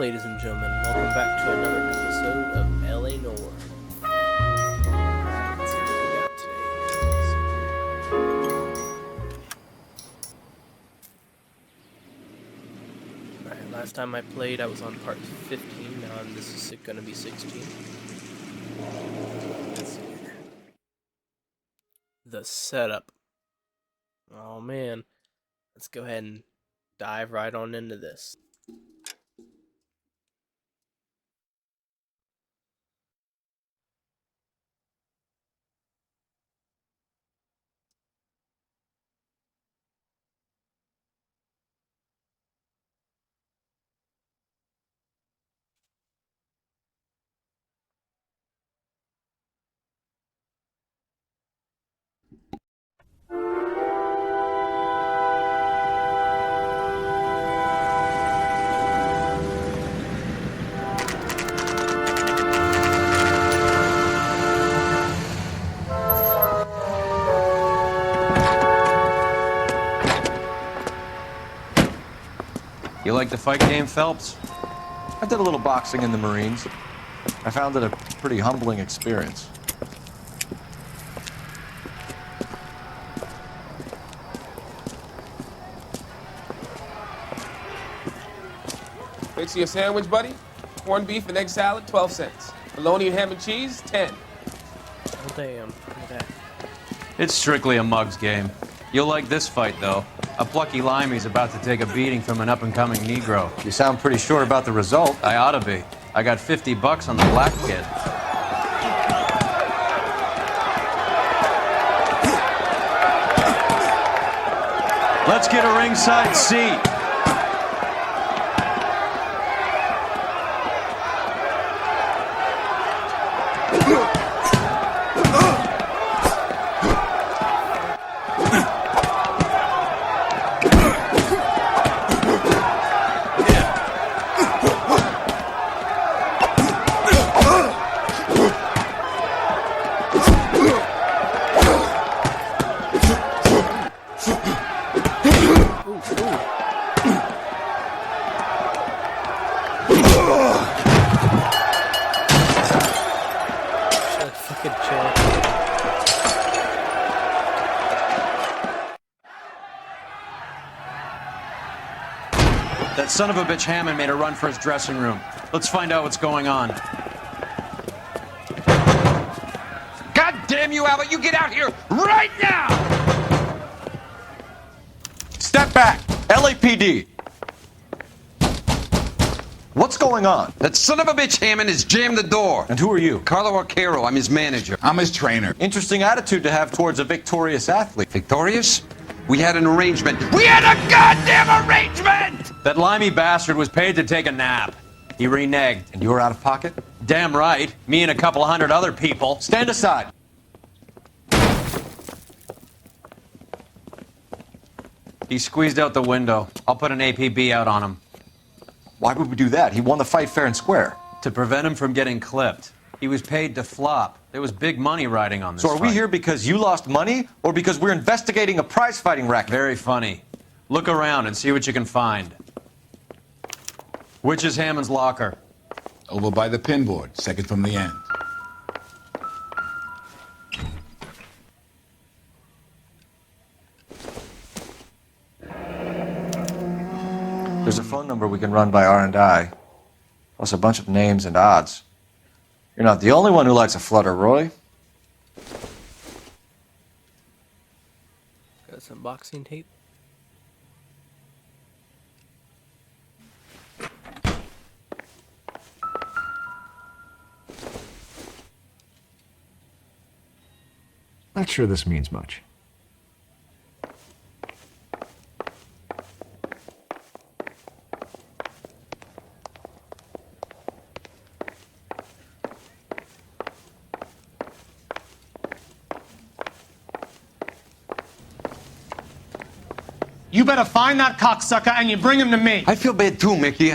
ladies and gentlemen, welcome back to another episode of L.A Noire. Let's see what we got today. Alright, last time I played I was on part 15, now this is going to be 16. Let's see here. The setup. Oh man, let's go ahead and dive right on into this. You like the fight game, Phelps? I did a little boxing in the Marines. I found it a pretty humbling experience. Fix you a sandwich, buddy. Corned beef and egg salad, 12 cents. Bologna and ham and cheese, 10. Oh damn, look at that. It's strictly a mug's game. You'll like this fight, though. A plucky limey's about to take a beating from an up-and-coming Negro. You sound pretty sure about the result. I ought to be. I got $50 on the black kid. Let's get a ringside seat. Fucking chill. That son of a bitch Hammond made a run for his dressing room. Let's find out what's going on. God damn you, Albert! You get out here right now! Step back! LAPD! What's going on? That son of a bitch Hammond has jammed the door. And who are you? Carlo Arcaro, I'm his manager. I'm his trainer. Interesting attitude to have towards a victorious athlete. Victorious? We had an arrangement. We had a goddamn arrangement! That limey bastard was paid to take a nap. He reneged. And you were out of pocket? Damn right. Me and a couple hundred other people. Stand aside. He squeezed out the window. I'll put an APB out on him. Why would we do that? He won the fight fair and square. To prevent him from getting clipped. He was paid to flop. There was big money riding on this So are we fight. here because you lost money or because we're investigating a prize-fighting racket? Very funny. Look around and see what you can find. Which is Hammond's locker? Over by the pinboard, second from the end. There's a phone number we can run by R&I, plus a bunch of names and odds. You're not the only one who likes a flutter, Roy. Got some boxing tape. Not sure this means much. You better find that cocksucker and you bring him to me. I feel bad too, Mickey.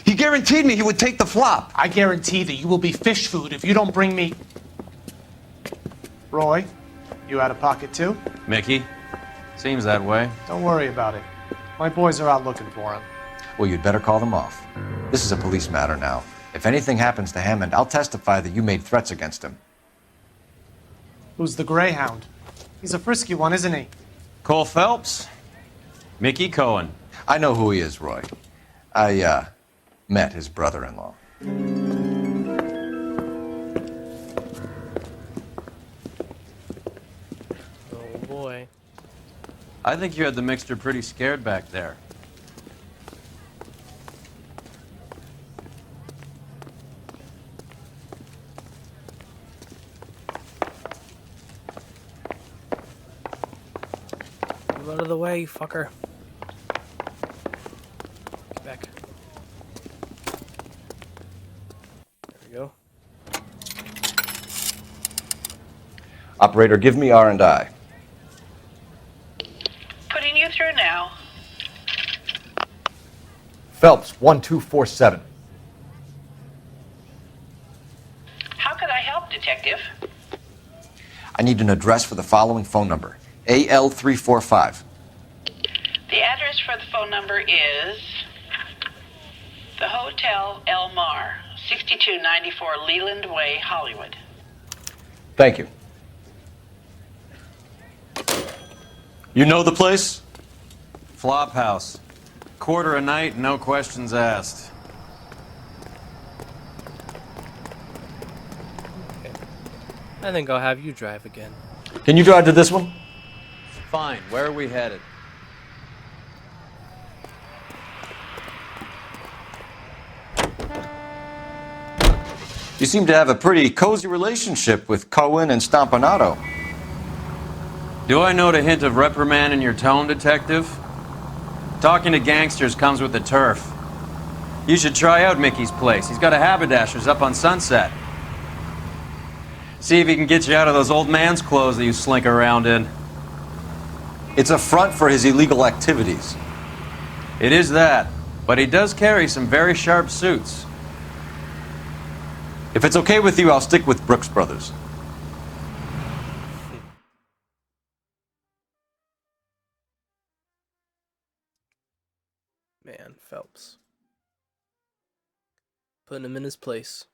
He guaranteed me he would take the flop. I guarantee that you will be fish food if you don't bring me... Roy, you out of pocket too? Mickey? Seems that way. Don't worry about it. My boys are out looking for him. Well, you'd better call them off. This is a police matter now. If anything happens to Hammond, I'll testify that you made threats against him. Who's the Greyhound? He's a frisky one, isn't he? Cole Phelps? Mickey Cohen. I know who he is, Roy. I, met his brother-in-law. Oh boy. I think you had the mixture pretty scared back there. Move out of the way, fucker. Get back. There we go. Operator, give me R&I. Putting you through now. Phelps, 1247. How could I help, Detective? I need an address for the following phone number. AL345. The address for the phone number is the Hotel L.A Noire, 6294 Leland Way, Hollywood. Thank you. You know the place? Flophouse. Quarter a night, no questions asked. Okay. I think I'll have you drive again. Can you drive to this one? Fine, where are we headed? You seem to have a pretty cozy relationship with Cohen and Stompanato. Do I note a hint of reprimand in your tone, Detective? Talking to gangsters comes with the turf. You should try out Mickey's place. He's got a haberdasher's up on Sunset. See if he can get you out of those old man's clothes that you slink around in. It's a front for his illegal activities. It is that, but he does carry some very sharp suits. If it's okay with you, I'll stick with Brooks Brothers. Man, Phelps. Putting him in his place.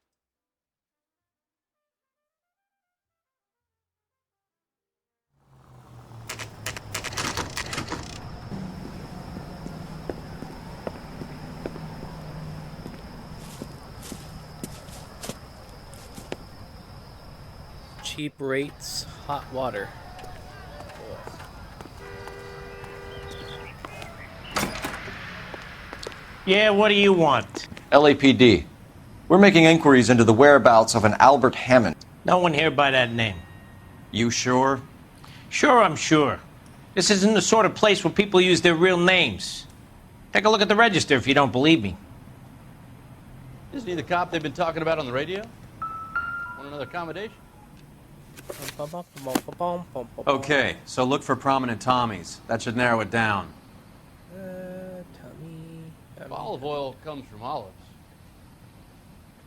Cheap rates, hot water. Yeah, what do you want? LAPD. We're making inquiries into the whereabouts of an Albert Hammond. No one here by that name. You sure? Sure, I'm sure. This isn't the sort of place where people use their real names. Take a look at the register if you don't believe me. Isn't he the cop they've been talking about on the radio? Want another accommodation? Okay, so look for prominent Tommies. That should narrow it down. Tommy. If olive oil comes from olives,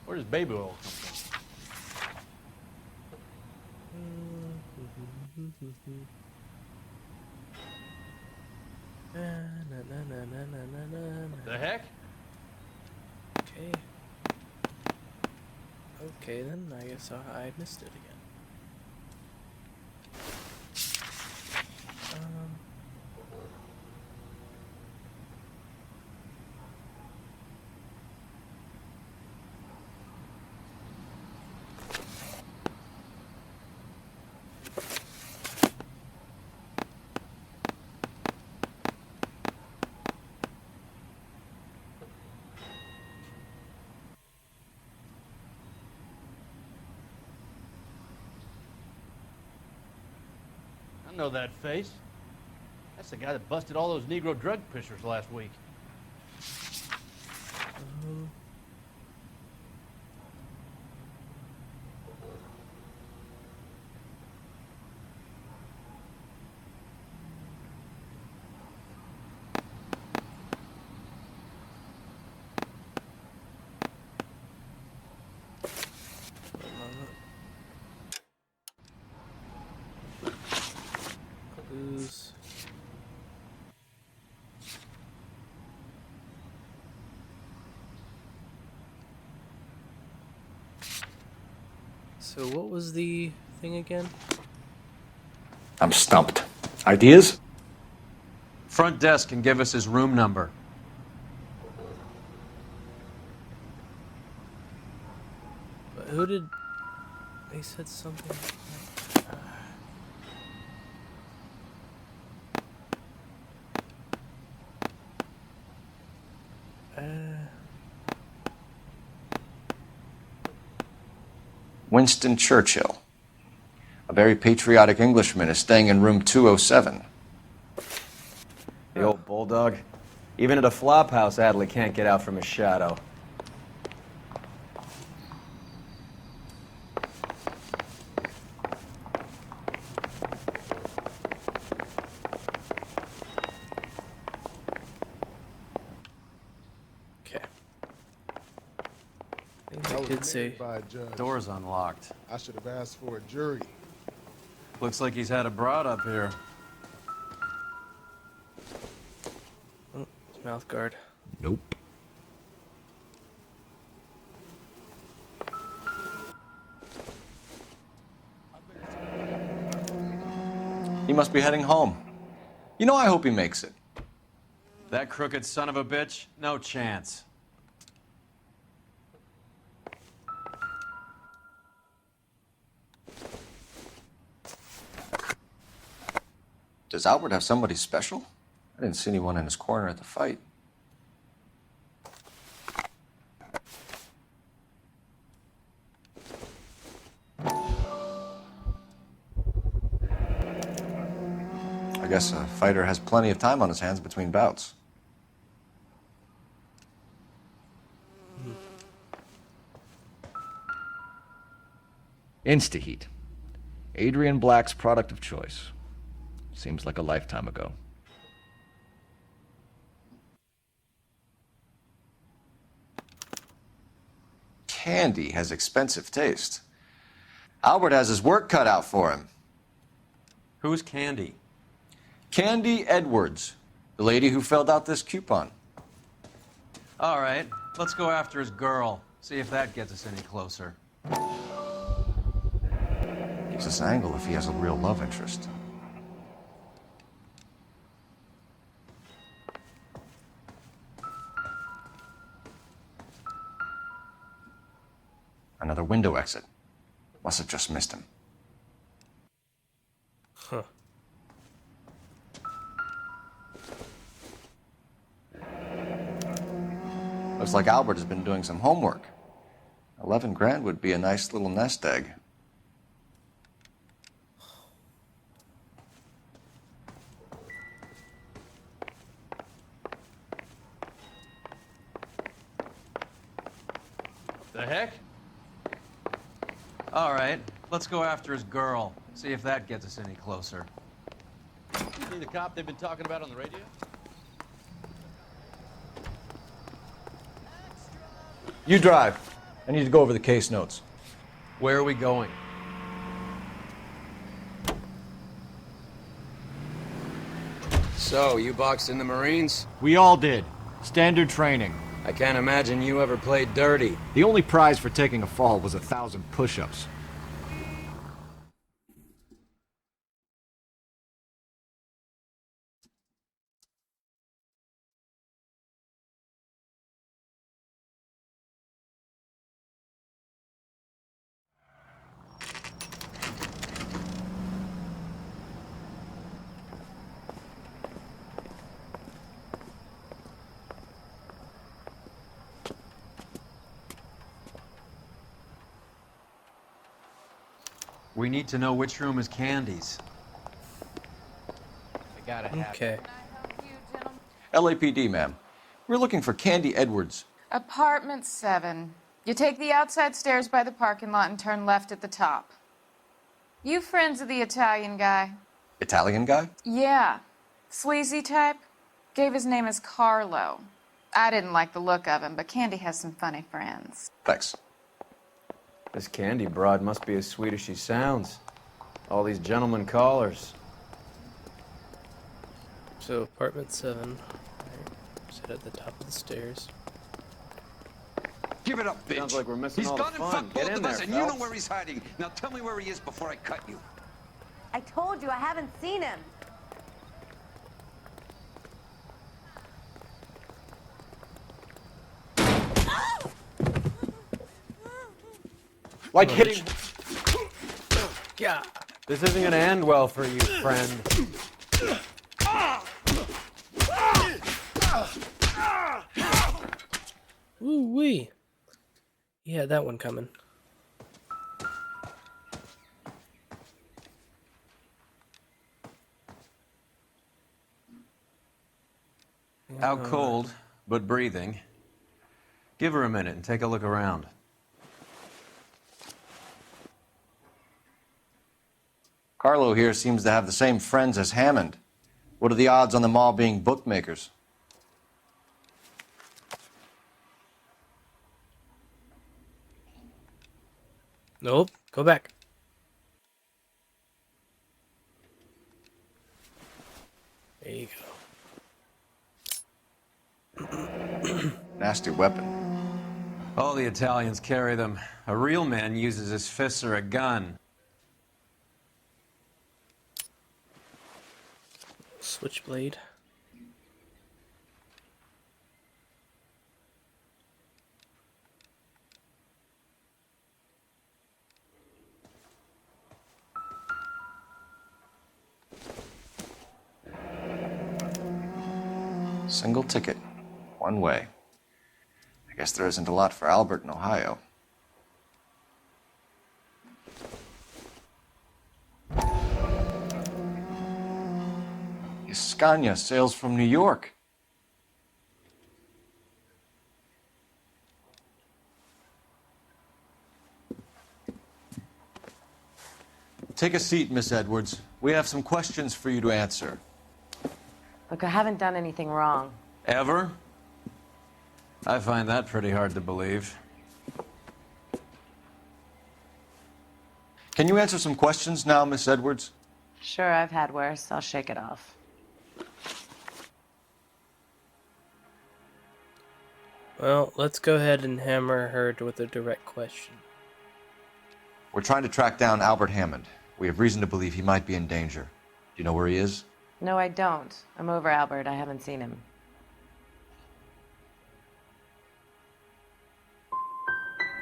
where does baby oil come from? The heck? Okay. Okay, then I guess I missed it again. I know that face. That's the guy that busted all those Negro drug pushers last week. So what was the thing again? I'm stumped. Ideas? Front desk can give us his room number. But who did... They said something... Winston Churchill. A very patriotic Englishman is staying in room 207. The old bulldog. Even at a flop house, Adley can't get out from his shadow. Okay. I think I did say... By a judge. Door's unlocked. I should have asked for a jury. Looks like he's had a broad up here. Oh, mouth guard. Nope. He must be heading home. You know, I hope he makes it. That crooked son of a bitch? No chance. Does Albert have somebody special? I didn't see anyone in his corner at the fight. I guess a fighter has plenty of time on his hands between bouts. Instaheat. Adrian Black's product of choice. Seems like a lifetime ago. Candy has expensive taste. Albert has his work cut out for him. Who's Candy? Candy Edwards, the lady who filled out this coupon. All right, let's go after his girl. See if that gets us any closer. Gives us an angle if he has a real love interest. Another window exit. Must have just missed him. Huh. Looks like Albert has been doing some homework. 11 grand would be a nice little nest egg. The heck? All right, let's go after his girl. See if that gets us any closer. See the cop they've been talking about on the radio? You drive. I need to go over the case notes. Where are we going? So, you boxed in the Marines? We all did. Standard training. I can't imagine you ever played dirty. The only prize for taking a fall was 1,000 push-ups. We need to know which room is Candy's. I gotta have Okay. LAPD, ma'am. We're looking for Candy Edwards. Apartment 7. You take the outside stairs by the parking lot and turn left at the top. You friends of the Italian guy? Italian guy? Yeah. Sleazy type? Gave his name as Carlo. I didn't like the look of him, but Candy has some funny friends. Thanks. This Candy broad must be as sweet as she sounds. All these gentlemen callers. So apartment 7. Right. Sit at the top of the stairs. Give it up, bitch. Sounds like we're missing He's all the gone and fun. fucked Get both in of there, us, and you know Phelps. where he's hiding. Now tell me where he is before I cut you. I told you I haven't seen him. Like hitting... Yeah. This isn't gonna end well for you, friend. Woo wee. He had that one coming. Out cold, but breathing. Give her a minute and take a look around. Carlo here seems to have the same friends as Hammond. What are the odds on them all being bookmakers? Nope. Go back. There you go. Nasty weapon. All the Italians carry them. A real man uses his fists or a gun. Switchblade. Single ticket. One way. I guess there isn't a lot for Albert in Ohio. Scania sails from New York. Take a seat, Miss Edwards. We have some questions for you to answer. Look, I haven't done anything wrong. Ever? I find that pretty hard to believe. Can you answer some questions now, Miss Edwards? Sure, I've had worse. I'll shake it off. Well, let's go ahead and hammer her with a direct question. We're trying to track down Albert Hammond. We have reason to believe he might be in danger. Do you know where he is? No, I don't. I'm over Albert. I haven't seen him.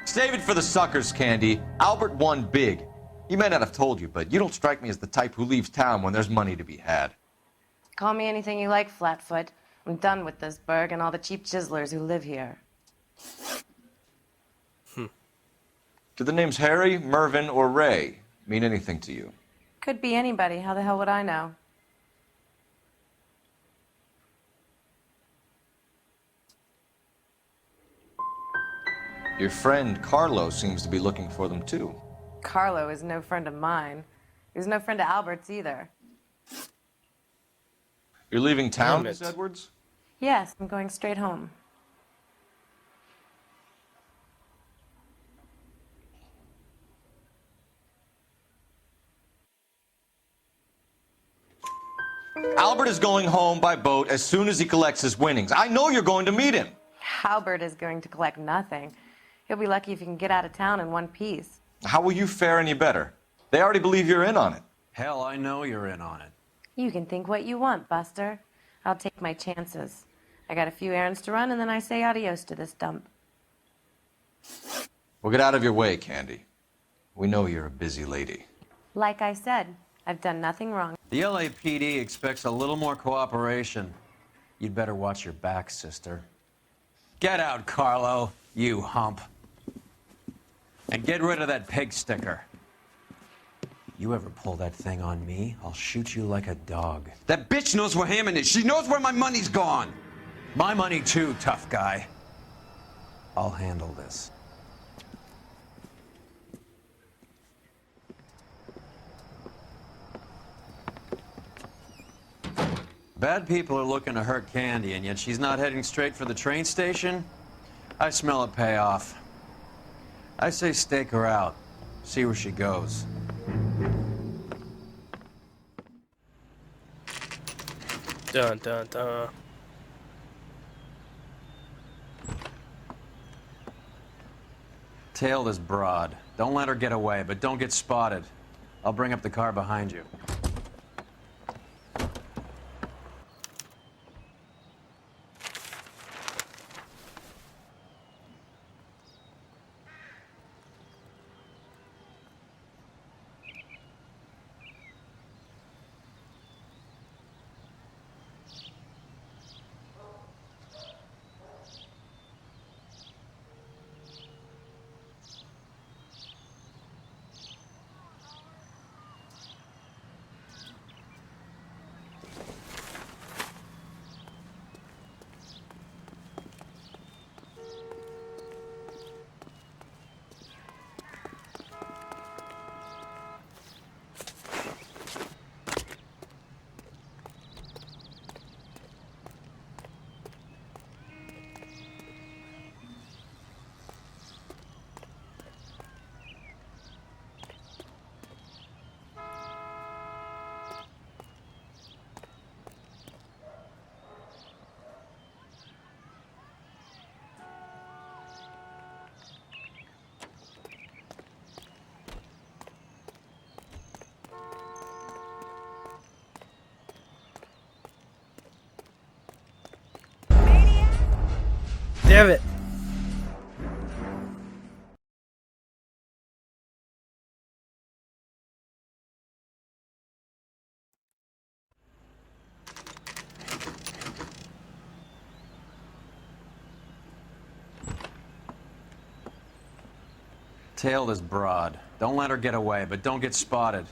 Save it for the suckers, Candy. Albert won big. He may not have told you, but you don't strike me as the type who leaves town when there's money to be had. Call me anything you like, Flatfoot. I'm done with this burg and all the cheap chiselers who live here. Do the names Harry, Mervyn, or Ray mean anything to you? Could be anybody. How the hell would I know? Your friend Carlo seems to be looking for them too. Carlo is no friend of mine. He's no friend of Albert's either. You're leaving town, Damn it. Miss Edwards? Yes, I'm going straight home. Albert is going home by boat as soon as he collects his winnings. I know you're going to meet him. Albert is going to collect nothing. He'll be lucky if he can get out of town in one piece. How will you fare any better? They already believe you're in on it. Hell, I know you're in on it. You can think what you want, Buster. I'll take my chances. I got a few errands to run, and then I say adios to this dump. Well, get out of your way, Candy. We know you're a busy lady. Like I said, I've done nothing wrong. The LAPD expects a little more cooperation. You'd better watch your back, sister. Get out, Carlo, you hump. And get rid of that pig sticker. You ever pull that thing on me, I'll shoot you like a dog. That bitch knows where Hammond is. She knows where my money's gone. My money too, tough guy. I'll handle this. Bad people are looking to hurt Candy, and yet she's not heading straight for the train station? I smell a payoff. I say stake her out. See where she goes. Dun dun dun. Tail this broad. Don't let her get away, but don't get spotted. I'll bring up the car behind you. Damn it. Tail this broad. Don't let her get away, but don't get spotted.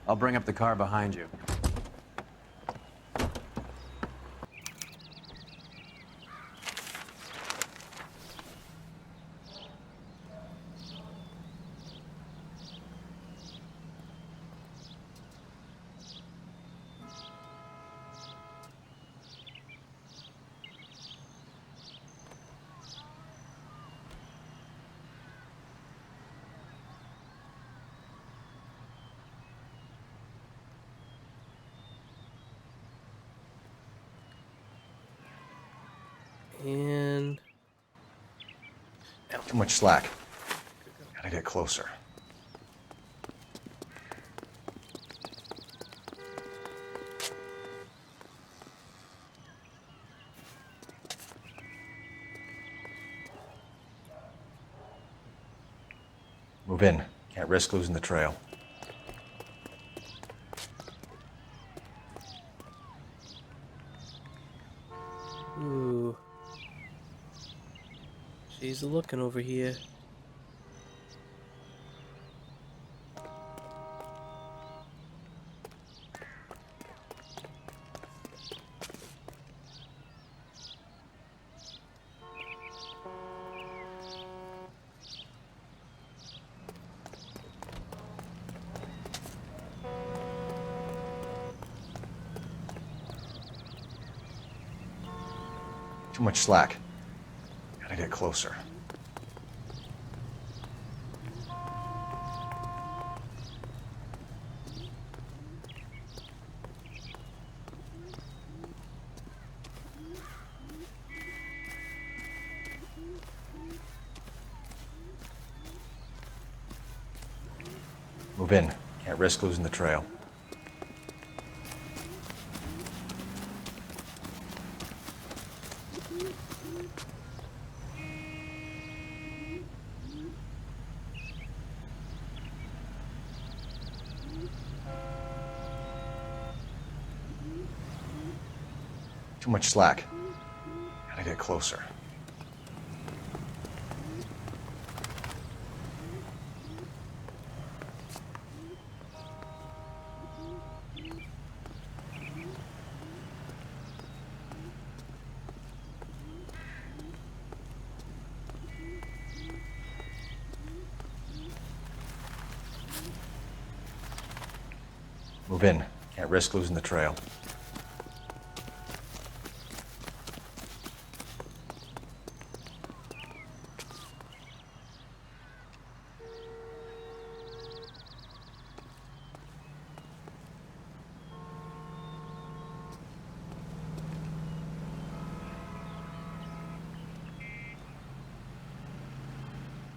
I'll bring up the car behind you. And Too much slack. Gotta get closer. Move in. Can't risk losing the trail. ooh, she's looking over here. Too much slack. Gotta get closer. Move in. Can't risk losing the trail. Too much slack. Gotta get closer. Move in. Can't risk losing the trail.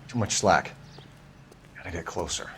Too much slack. Gotta get closer.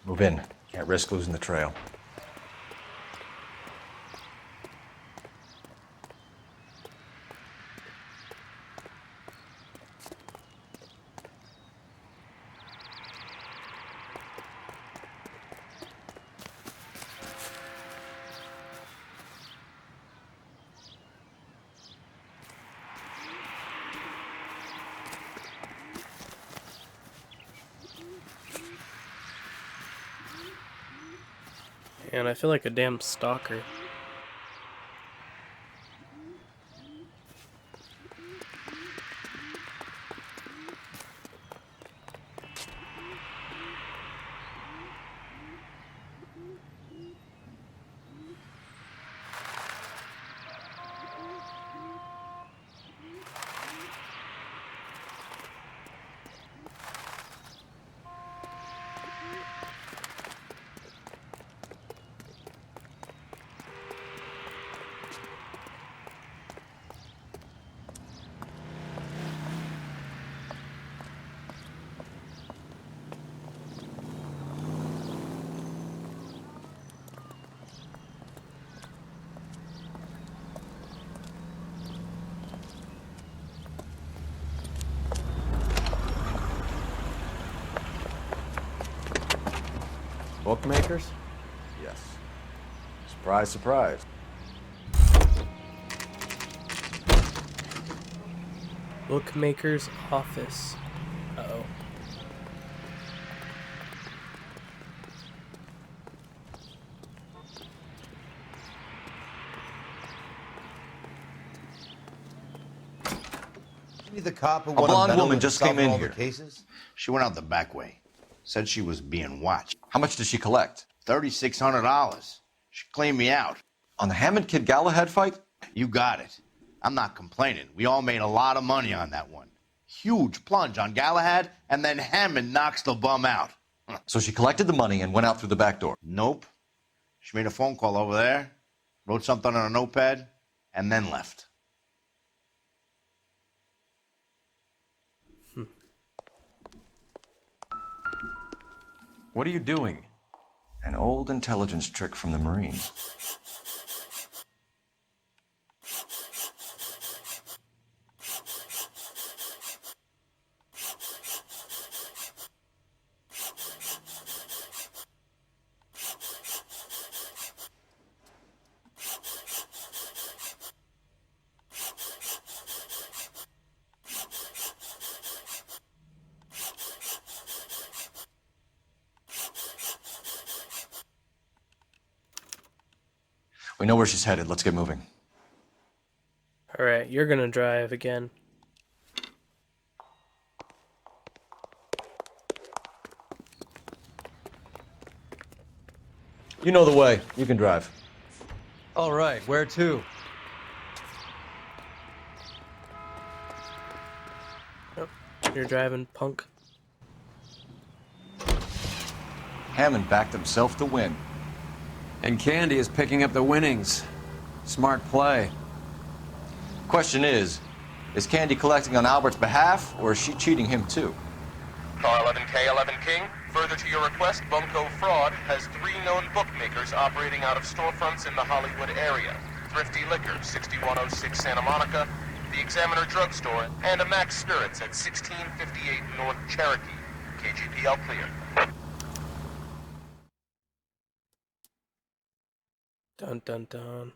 Move in. Can't risk losing the trail. And I feel like a damn stalker. Bookmakers? Yes. Surprise, surprise. Bookmaker's office. Uh-oh. The cop who A won blonde medal woman with just came solving in all here. The cases? She went out the back way. Said she was being watched. How much did she collect? $3,600. She cleaned me out. On the Hammond Kid Galahad fight? You got it. I'm not complaining. We all made a lot of money on that one. Huge plunge on Galahad, and then Hammond knocks the bum out. So she collected the money and went out through the back door? Nope. She made a phone call over there, wrote something on a notepad, and then left. What are you doing? An old intelligence trick from the Marines. We know where she's headed. Let's get moving. Alright, you're gonna drive again. You know the way. You can drive. All right, where to? Oh, you're driving, punk. Hammond backed himself to win. And Candy is picking up the winnings. Smart play. Question is Candy collecting on Albert's behalf, or is she cheating him too? Car 11K, 11 King. Further to your request, Bunko Fraud has 3 known bookmakers operating out of storefronts in the Hollywood area. Thrifty Liquor, 6106 Santa Monica, the Examiner Drugstore, and a Max Spirits at 1658 North Cherokee. KGPL clear. Dun dun dun.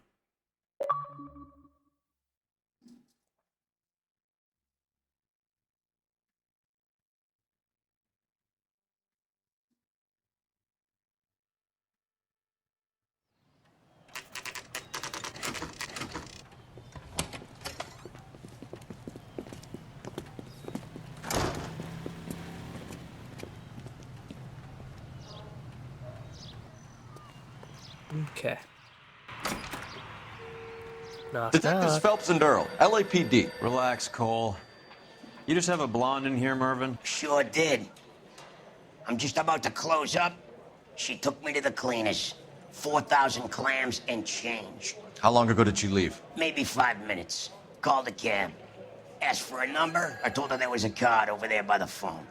Okay. Knock, Detectives knock. Phelps and Earl, LAPD. Relax, Cole. You just have a blonde in here, Mervyn? Sure did. I'm just about to close up. She took me to the cleaners. 4,000 clams and change. How long ago did she leave? Maybe 5 minutes. Called a cab. Asked for a number. I told her there was a card over there by the phone.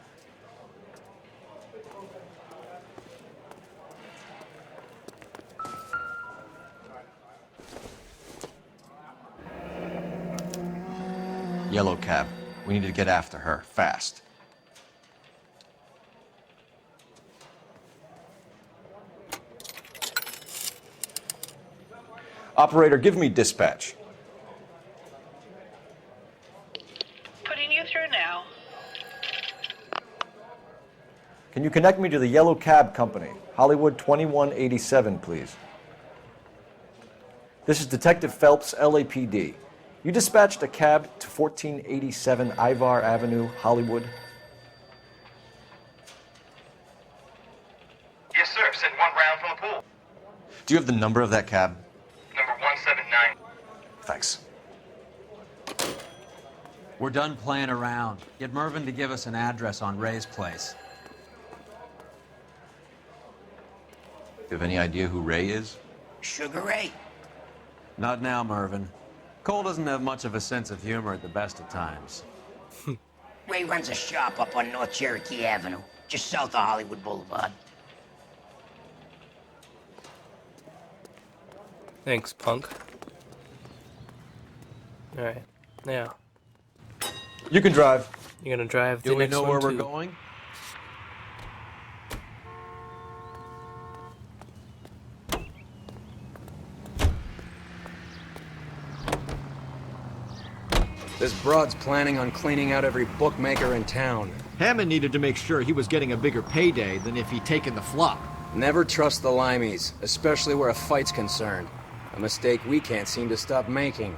Yellow cab. We need to get after her, fast. Operator, give me dispatch. Putting you through now. Can you connect me to the Yellow Cab Company, Hollywood 2187, please? This is Detective Phelps, LAPD. You dispatched a cab to 1487 Ivar Avenue, Hollywood. Yes, sir. Sent one round from the pool. Do you have the number of that cab? Number 179. Thanks. We're done playing around. Get Mervyn to give us an address on Ray's place. You have any idea who Ray is? Sugar Ray? Not now, Mervyn. Cole doesn't have much of a sense of humor at the best of times. Ray runs a shop up on North Cherokee Avenue, just south of Hollywood Boulevard. Thanks, punk. Alright, now. You can drive. You're gonna drive the Do we next know one where we're too. going? This broad's planning on cleaning out every bookmaker in town. Hammond needed to make sure he was getting a bigger payday than if he'd taken the flop. Never trust the Limeys, especially where a fight's concerned. A mistake we can't seem to stop making.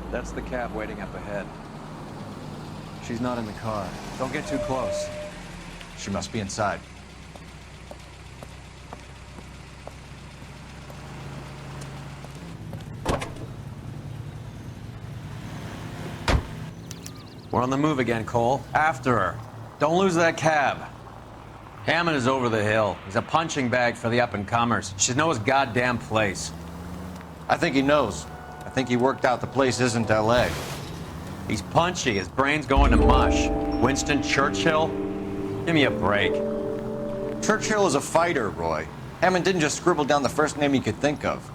That's the cab waiting up ahead. She's not in the car. Don't get too close. She must be inside. We're on the move again, Cole. After her. Don't lose that cab. Hammond is over the hill. He's a punching bag for the up-and-comers. Should know his goddamn place. I think he knows. I think he worked out the place isn't L.A. He's punchy. His brain's going to mush. Winston Churchill? Give me a break. Churchill is a fighter, Roy. Hammond didn't just scribble down the first name he could think of.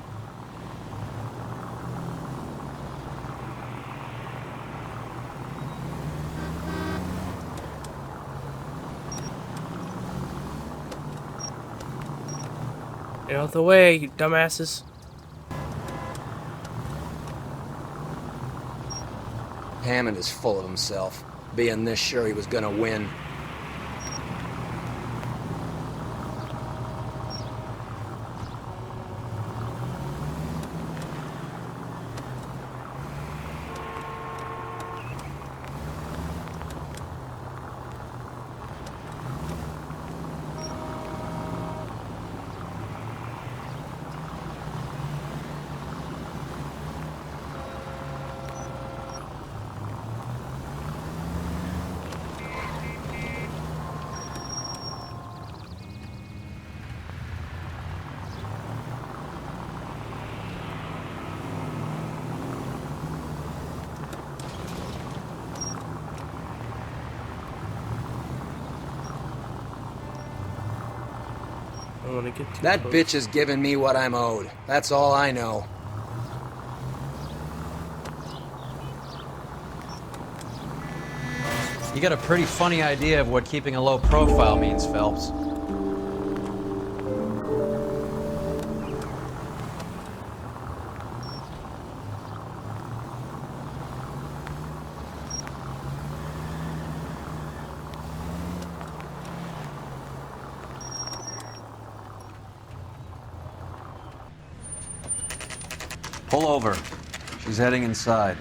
Get out of the way, you dumbasses. Hammond is full of himself, being this sure he was gonna win. don't want to get too That close. bitch has given me what I'm owed. That's all I know. You got a pretty funny idea of what keeping a low profile means, Phelps. Pull over. She's heading inside.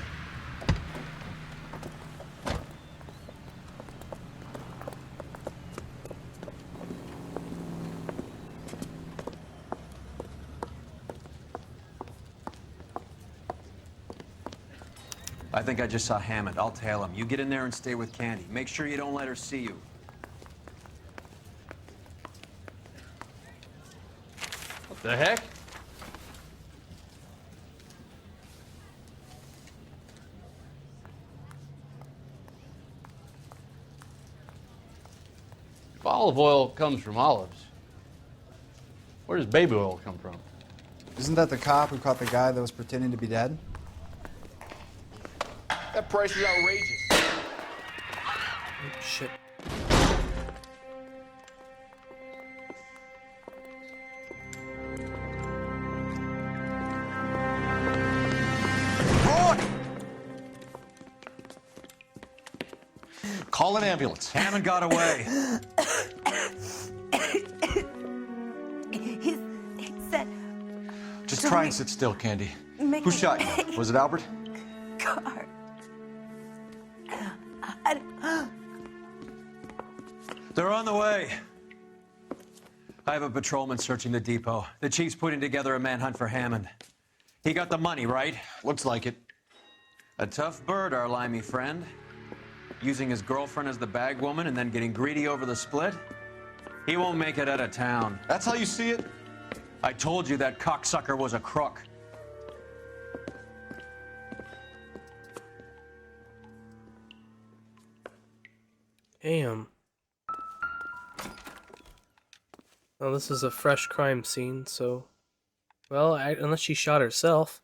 I think I just saw Hammond. I'll tail him. You get in there and stay with Candy. Make sure you don't let her see you. What the heck? If olive oil comes from olives, where does baby oil come from? Isn't that the cop who caught the guy that was pretending to be dead? That price is outrageous. Oh, shit. Call an ambulance. Hammond got away. He said... Just try and sit still, Candy. Who shot you? Was it Albert? Car. They're on the way. I have a patrolman searching the depot. The chief's putting together a manhunt for Hammond. He got the money, right? Looks like it. A tough bird, our limey friend. Using his girlfriend as the bag woman and then getting greedy over the split. He won't make it out of town. That's how you see it? I told you that cocksucker was a crook. Damn. Well, this is a fresh crime scene, so... Well, unless she shot herself.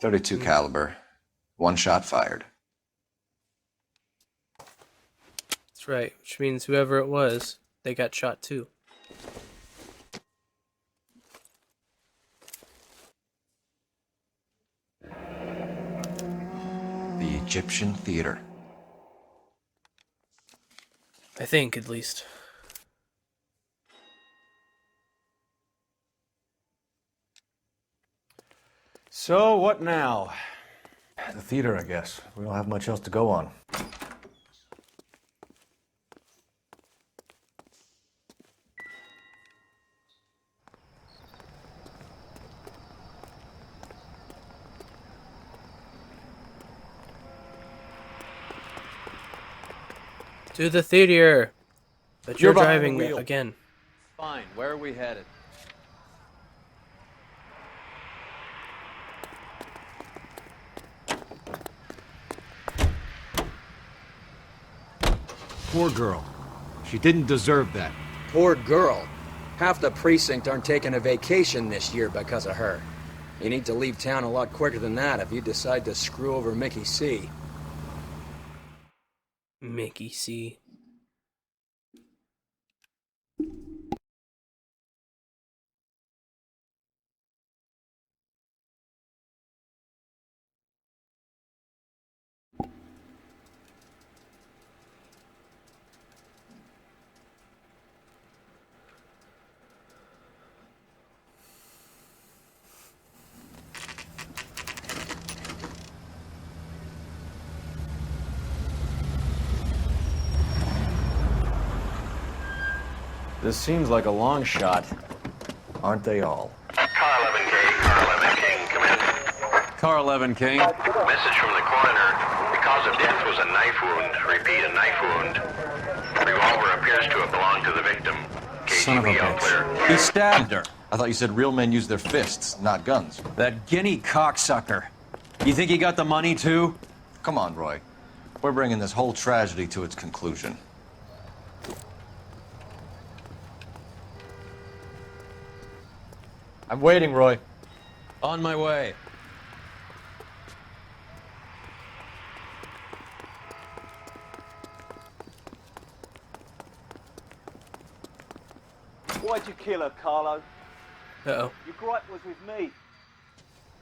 .32 caliber. One shot fired. That's right, which means whoever it was, they got shot too. The Egyptian Theater. I think, at least. So, what now? The theater, I guess. We don't have much else to go on. To the theater! But you're behind the driving wheel. again. Fine, where are we headed? Poor girl. She didn't deserve that. Poor girl. Half the precinct aren't taking a vacation this year because of her. You need to leave town a lot quicker than that if you decide to screw over Mickey C. Mickey C. This seems like a long shot. Aren't they all? Car 11K, Car 11 King, come in. Car 11 King. Message from the coroner. The cause of death was a knife wound. Repeat, a knife wound. Revolver appears to have belonged to the victim. Son of a KGB all clear. bitch. He stabbed her. I thought you said real men use their fists, not guns. That guinea cocksucker. You think he got the money too? Come on, Roy. We're bringing this whole tragedy to its conclusion. I'm waiting, Roy. On my way. Why'd you kill her, Carlo? Uh-oh. Your gripe was with me.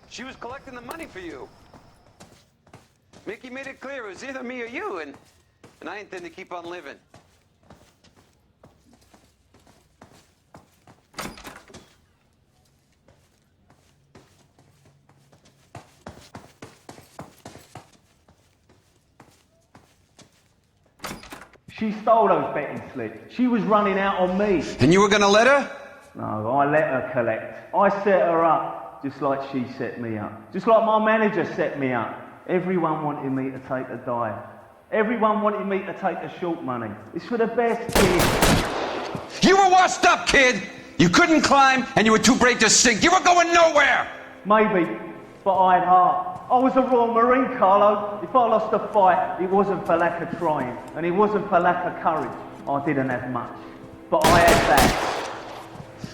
She was collecting the money for you. Mickey made it clear it was either me or you, and I intend to keep on living. She stole those betting slips. She was running out on me. And you were gonna let her? No, I let her collect. I set her up, just like she set me up. Just like my manager set me up. Everyone wanted me to take a dive. Everyone wanted me to take the short money. It's for the best, kid. You were washed up, kid! You couldn't climb, and you were too brave to sink. You were going nowhere! Maybe, but I had heart. I was a Royal Marine, Carlo. If I lost a fight, it wasn't for lack of trying, and it wasn't for lack of courage. I didn't have much, but I had that.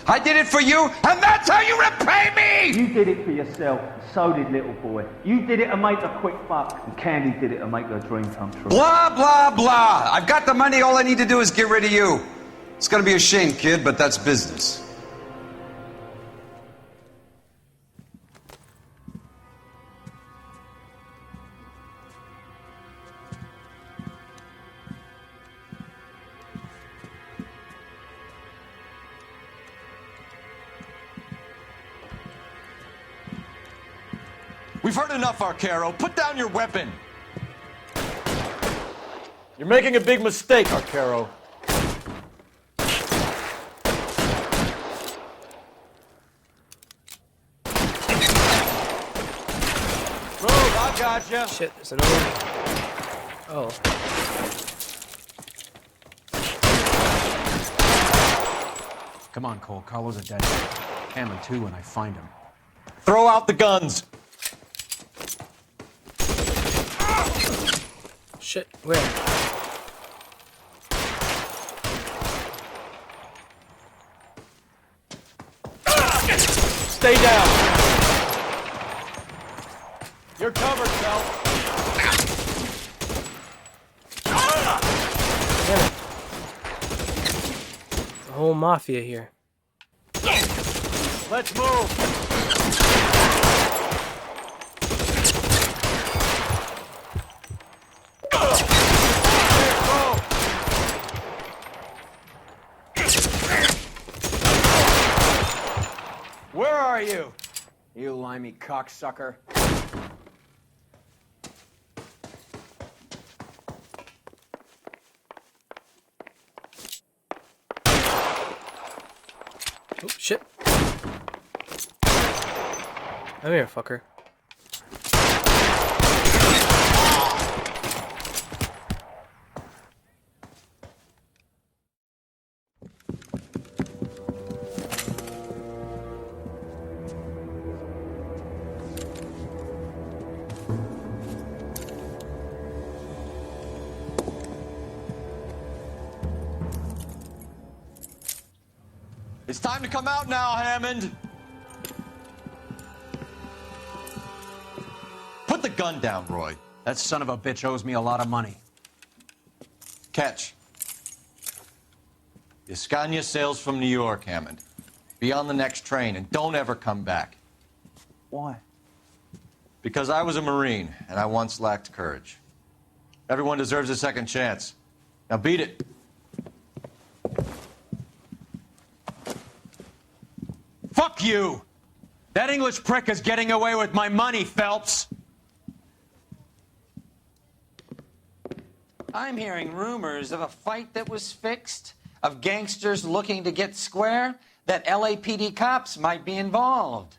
I did it for you, and that's how you repay me! You did it for yourself, so did little boy. You did it to make a quick buck, and Candy did it to make her dream come true. Blah, blah, blah. I've got the money, all I need to do is get rid of you. It's gonna be a shame, kid, but that's business. We've heard enough, Arcaro. Put down your weapon. You're making a big mistake, Arcaro. Move, I gotcha. Shit, there's another. Oh. Come on, Cole. Carlo's a dead man. Hammond, too, when I find him. Throw out the guns. Shit, where? Stay down. You're covered, Phelps. The whole mafia here. Let's move. Where are you? You limey cocksucker. Oh, shit. Come here, fucker. It's time to come out now, Hammond. Put the gun down, Roy. That son of a bitch owes me a lot of money. Catch. Escania sails from New York, Hammond. Be on the next train and don't ever come back. Why? Because I was a Marine and I once lacked courage. Everyone deserves a second chance. Now beat it. Fuck you! That English prick is getting away with my money, Phelps! I'm hearing rumors of a fight that was fixed, of gangsters looking to get square, that LAPD cops might be involved.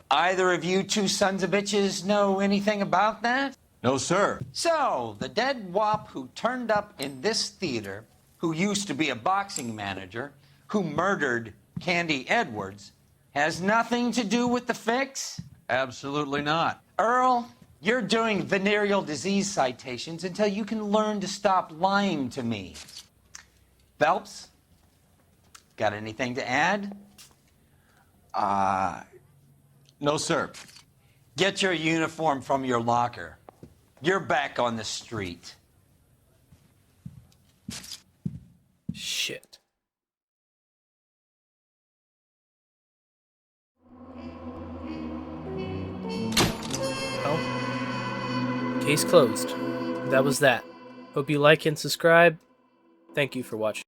Either of you two sons of bitches know anything about that? No, sir. So, the dead wop who turned up in this theater, who used to be a boxing manager, who murdered Candy Edwards, has nothing to do with the fix? Absolutely not. Earl, You're doing venereal disease citations until you can learn to stop lying to me. Phelps, got anything to add? No, sir. Get your uniform from your locker. You're back on the street. Shit. Well, case closed. That was that. Hope you like and subscribe. Thank you for watching.